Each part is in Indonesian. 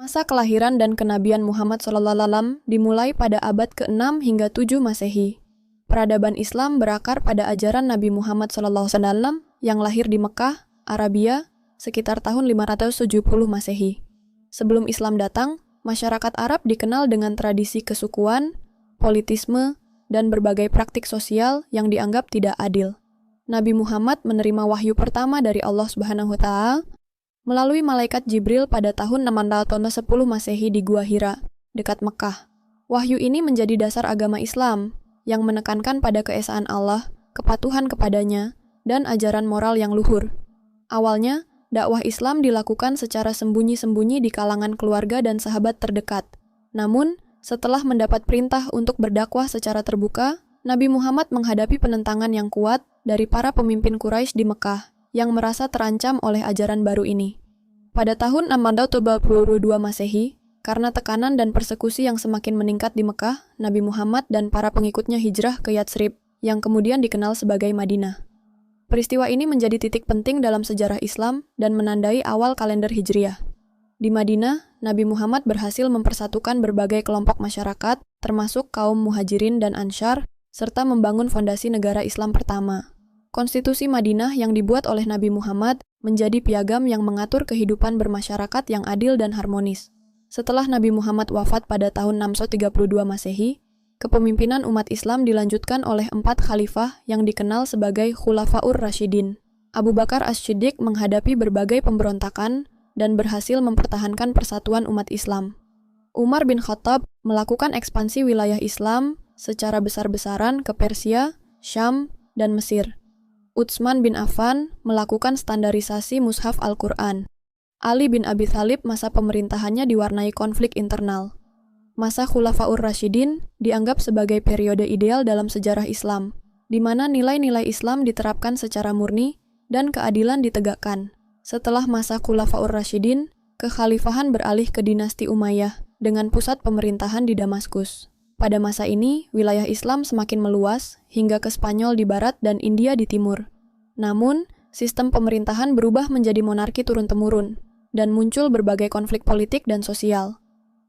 Masa kelahiran dan kenabian Muhammad SAW dimulai pada abad ke-6 hingga 7 Masehi. Peradaban Islam berakar pada ajaran Nabi Muhammad SAW yang lahir di Mekah, Arabia, sekitar tahun 570 Masehi. Sebelum Islam datang, masyarakat Arab dikenal dengan tradisi kesukuan, politisme, dan berbagai praktik sosial yang dianggap tidak adil. Nabi Muhammad menerima wahyu pertama dari Allah Subhanahu wa Ta'ala melalui malaikat Jibril pada tahun 610 Masehi di Gua Hira, dekat Mekah. Wahyu ini menjadi dasar agama Islam yang menekankan pada keesaan Allah, kepatuhan kepadanya, dan ajaran moral yang luhur. Awalnya, dakwah Islam dilakukan secara sembunyi-sembunyi di kalangan keluarga dan sahabat terdekat. Namun, setelah mendapat perintah untuk berdakwah secara terbuka, Nabi Muhammad menghadapi penentangan yang kuat dari para pemimpin Quraisy di Mekah yang merasa terancam oleh ajaran baru ini. Pada tahun 622 Masehi, karena tekanan dan persekusi yang semakin meningkat di Mekah, Nabi Muhammad dan para pengikutnya hijrah ke Yatsrib, yang kemudian dikenal sebagai Madinah. Peristiwa ini menjadi titik penting dalam sejarah Islam dan menandai awal kalender Hijriah. Di Madinah, Nabi Muhammad berhasil mempersatukan berbagai kelompok masyarakat, termasuk kaum Muhajirin dan Ansyar, serta membangun fondasi negara Islam pertama. Konstitusi Madinah yang dibuat oleh Nabi Muhammad menjadi piagam yang mengatur kehidupan bermasyarakat yang adil dan harmonis. Setelah Nabi Muhammad wafat pada tahun 632 Masehi, kepemimpinan umat Islam dilanjutkan oleh 4 khalifah yang dikenal sebagai Khulafaur Rasyidin. Abu Bakar As-Siddiq menghadapi berbagai pemberontakan dan berhasil mempertahankan persatuan umat Islam. Umar bin Khattab melakukan ekspansi wilayah Islam secara besar-besaran ke Persia, Syam, dan Mesir. Utsman bin Affan melakukan standarisasi mushaf Al-Quran. Ali bin Abi Thalib masa pemerintahannya diwarnai konflik internal. Masa Khulafaur Rasyidin dianggap sebagai periode ideal dalam sejarah Islam, di mana nilai-nilai Islam diterapkan secara murni dan keadilan ditegakkan. Setelah masa Khulafaur Rasyidin, kekhalifahan beralih ke dinasti Umayyah dengan pusat pemerintahan di Damaskus. Pada masa ini, wilayah Islam semakin meluas hingga ke Spanyol di barat dan India di timur. Namun, sistem pemerintahan berubah menjadi monarki turun-temurun, dan muncul berbagai konflik politik dan sosial.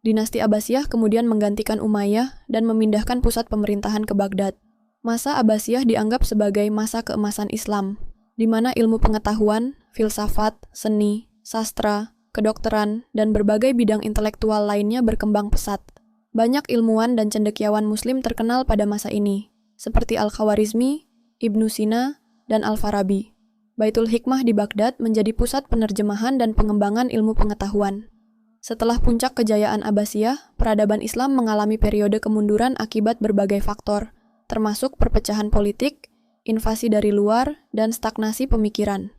Dinasti Abbasiyah kemudian menggantikan Umayyah dan memindahkan pusat pemerintahan ke Baghdad. Masa Abbasiyah dianggap sebagai masa keemasan Islam, di mana ilmu pengetahuan, filsafat, seni, sastra, kedokteran, dan berbagai bidang intelektual lainnya berkembang pesat. Banyak ilmuwan dan cendekiawan Muslim terkenal pada masa ini, seperti Al-Khawarizmi, Ibnu Sina, dan Al-Farabi. Baitul Hikmah di Baghdad menjadi pusat penerjemahan dan pengembangan ilmu pengetahuan. Setelah puncak kejayaan Abbasiyah, peradaban Islam mengalami periode kemunduran akibat berbagai faktor, termasuk perpecahan politik, invasi dari luar, dan stagnasi pemikiran.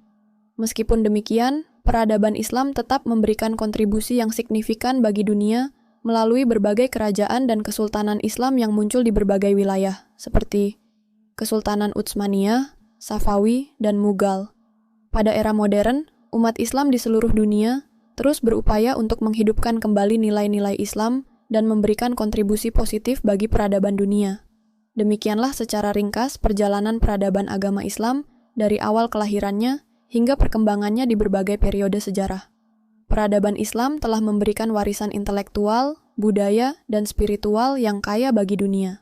Meskipun demikian, peradaban Islam tetap memberikan kontribusi yang signifikan bagi dunia melalui berbagai kerajaan dan kesultanan Islam yang muncul di berbagai wilayah, seperti Kesultanan Utsmaniyah, Safawi, dan Mughal. Pada era modern, umat Islam di seluruh dunia terus berupaya untuk menghidupkan kembali nilai-nilai Islam dan memberikan kontribusi positif bagi peradaban dunia. Demikianlah secara ringkas perjalanan peradaban agama Islam dari awal kelahirannya hingga perkembangannya di berbagai periode sejarah. Peradaban Islam telah memberikan warisan intelektual, budaya, dan spiritual yang kaya bagi dunia.